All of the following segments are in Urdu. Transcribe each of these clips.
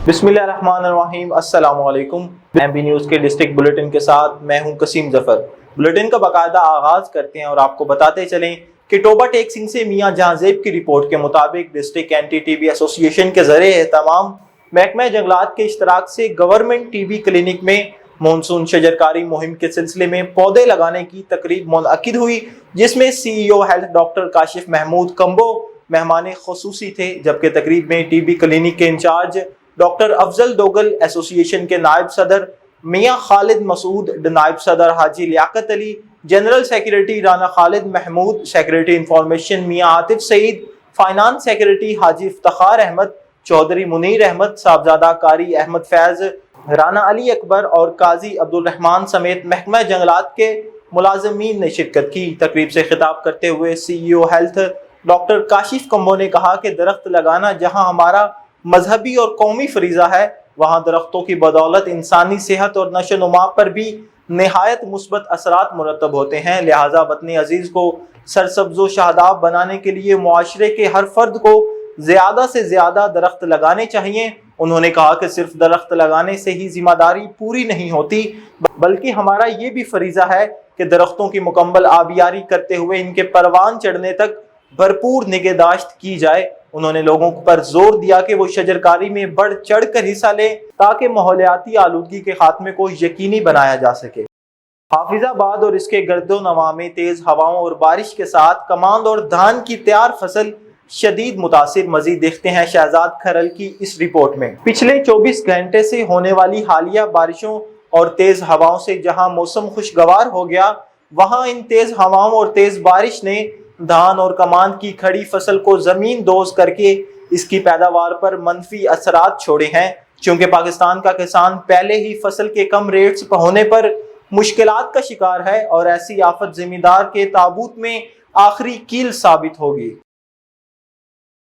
بسم اللہ الرحمن الرحیم، السلام علیکم۔ MB نیوز کے ڈسٹرکٹ بلیٹن کے ساتھ میں ہوں قسیم ظفر۔ بلیٹن کا باقاعدہ آغاز کرتے ہیں اور آپ کو بتاتے چلیں کہ ٹوبہ ٹیکسنگ سے میاں جہاں زیب کی رپورٹ کے مطابق ڈسٹرکٹ اینٹی ٹی بی ایسوسی ایشن کے ذریعے اہتمام محکمہ جنگلات کے اشتراک سے گورنمنٹ ٹی بی کلینک میں مونسون شجرکاری مہم کے سلسلے میں پودے لگانے کی تقریب منعقد ہوئی، جس میں CEO health doctor Kashif Mahmood Kamboh مہمان خصوصی تھے، جبکہ تقریب میں ٹی بی کلینک کے in charge doctor Afzal Dogal, association کے نائب صدر میاں خالد مسعود، نائب صدر حاجی لیاقت علی، جنرل سیکریٹری رانا خالد محمود، سیکریٹری انفارمیشن میاں عاطف سعید، فائنانس سیکریٹری حاجی افتخار احمد، چودھری منیر احمد، صاحبزادہ قاری احمد فیض، رانا علی اکبر اور قاضی عبدالرحمان سمیت محکمہ جنگلات کے ملازمین نے شرکت کی۔ تقریب سے خطاب کرتے ہوئے CEO health doctor Kashif Kumbo نے کہا کہ درخت لگانا جہاں ہمارا مذہبی اور قومی فریضہ ہے، وہاں درختوں کی بدولت انسانی صحت اور نشو و نما پر بھی نہایت مثبت اثرات مرتب ہوتے ہیں، لہٰذا وطن عزیز کو سرسبز و شاداب بنانے کے لیے معاشرے کے ہر فرد کو زیادہ سے زیادہ درخت لگانے چاہیے۔ انہوں نے کہا کہ صرف درخت لگانے سے ہی ذمہ داری پوری نہیں ہوتی، بلکہ ہمارا یہ بھی فریضہ ہے کہ درختوں کی مکمل آبیاری کرتے ہوئے ان کے پروان چڑھنے تک بھرپور نگہداشت کی جائے۔ انہوں نے لوگوں پر زور دیا کہ وہ شجرکاری میں بڑھ چڑھ کر حصہ لیں تاکہ ماحولیاتی آلودگی کے خاتمے کو یقینی بنایا جا سکے۔ حافظ آباد اور اس کے گرد و نواح میں تیز ہواؤں اور بارش کے ساتھ کماند اور دھان کی تیار فصل شدید متاثر۔ مزید دیکھتے ہیں شہزاد کھرل کی اس رپورٹ میں۔ پچھلے 24 گھنٹے سے ہونے والی حالیہ بارشوں اور تیز ہواؤں سے جہاں موسم خوشگوار ہو گیا، وہاں ان تیز ہواؤں اور تیز بارش نے دھان اور کماند کی کھڑی فصل کو زمین دوز کر کے اس کی پیداوار پر منفی اثرات چھوڑے ہیں۔ چونکہ پاکستان کا کسان پہلے ہی فصل کے کم ریٹس ہونے پر مشکلات کا شکار ہے اور ایسی آفت زمیندار کے تابوت میں آخری کیل ثابت ہوگی۔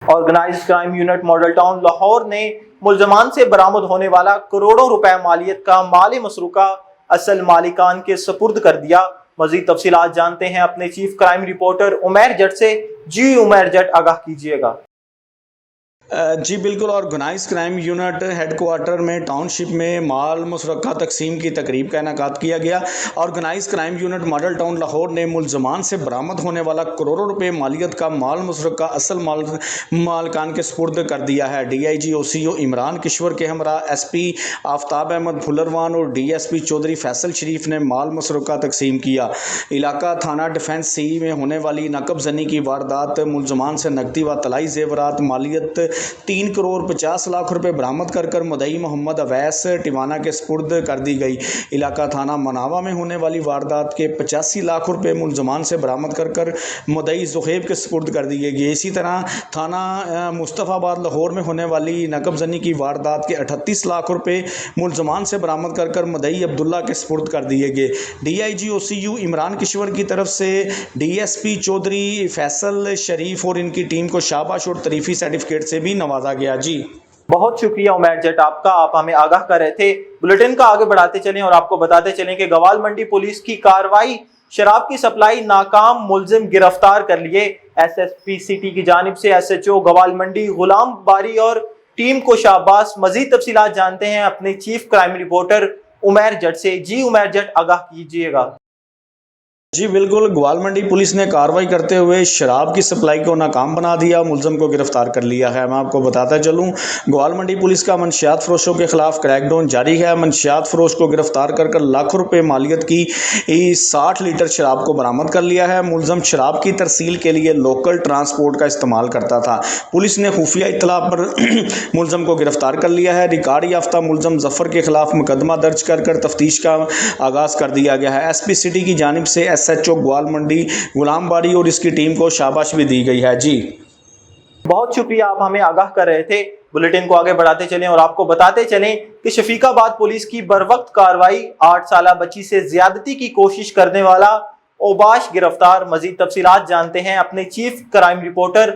Organised crime unit Model Town Lahore نے ملزمان سے برآمد ہونے والا کروڑوں روپے مالیت کا مال مسروقہ اصل مالکان کے سپرد کر دیا۔ مزید تفصیلات جانتے ہیں اپنے chief crime reporter Umair Jatt سے۔ جی عمیر جٹ، آگاہ کیجیے گا۔ جی بالکل، organise crime unit headquarter میں ٹاؤن شپ میں مال مسرقہ تقسیم کی تقریب کا انعقاد کیا گیا۔ Organise crime unit Model Town Lahore نے ملزمان سے برآمد ہونے والا کروڑوں روپے مالیت کا مال مسرقہ اصل مالکان کے سپرد کر دیا ہے۔ DIG OCO عمران کشور کے ہمراہ SP آفتاب احمد پھلروان اور DSP چودھری فیصل شریف نے مال مسرقہ تقسیم کیا۔ علاقہ تھانہ ڈیفنس C میں ہونے والی نقب زنی کی واردات، ملزمان سے نقدی و طلائی زیورات مالیت 3 کروڑ 50 لاکھ روپے برآمد کر مدعی محمد اویس ٹیوانا کے سپرد کر دی گئی۔ علاقہ تھانہ مناوا میں ہونے والی واردات کے 85 لاکھ روپے ملزمان سے برآمد کر مدعی زہیب کے سپرد کر دی گئی۔ اسی طرح تھانہ مصطفیٰ آباد لاہور میں ہونے والی نقب زنی کی واردات کے 38 لاکھ روپے ملزمان سے برآمد کر مدعی عبداللہ کے سپرد کر دیے گئے۔ DIG OCO عمران کشور کی طرف سے DSP چودھری فیصل شریف اور ان کی ٹیم کو شاباش اور تعریفی سرٹیفکیٹ سے بھی نوازا گیا۔ جی بہت شکریہ عمیر جٹ آپ کا، آپ ہمیں آگاہ کر رہے تھے۔ بلیٹن کا آگے بڑھاتے چلیں اور آپ کو بتاتے چلیں کہ گوال منڈی پولیس کی کارروائی، شراب کی سپلائی ناکام، ملزم گرفتار کر لیے۔ SSP سٹی کی جانب سے SHO گوال منڈی غلام باری اور ٹیم کو شاباش۔ مزید تفصیلات جانتے ہیں اپنے chief crime reporter Umair Jatt سے۔ جی عمیر جٹ، آگاہ کیجیے گا۔ جی بالکل، گوال منڈی پولیس نے کارروائی کرتے ہوئے شراب کی سپلائی کو ناکام بنا دیا، ملزم کو گرفتار کر لیا ہے۔ میں آپ کو بتاتا چلوں، گوال منڈی پولیس کا منشیات فروشوں کے خلاف کریک ڈاؤن جاری ہے۔ منشیات فروش کو گرفتار کر لاکھوں روپے مالیت کی 60 لیٹر شراب کو برآمد کر لیا ہے۔ ملزم شراب کی ترسیل کے لیے لوکل ٹرانسپورٹ کا استعمال کرتا تھا۔ پولیس نے خفیہ اطلاع پر ملزم کو گرفتار کر لیا ہے۔ ریکارڈ یافتہ ملزم ظفر کے خلاف مقدمہ درج کر تفتیش کا آغاز کر دیا گیا ہے۔ SP سٹی کی جانب سے SHO گوال منڈی غلام باری اور اس کی ٹیم کو شاباش بھی دی گئی ہے۔ جی بہت شکریہ، آپ ہمیں آگاہ کر رہے تھے۔ بلیٹن کو آگے بڑھاتے چلیں اور آپ کو بتاتے چلیں کہ شفیق آباد پولیس کی بروقت کارروائی، 8 سالہ بچی سے زیادتی کی کوشش کرنے والا اوباش گرفتار۔ مزید تفصیلات جانتے ہیں اپنے چیف کرائم رپورٹر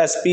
SP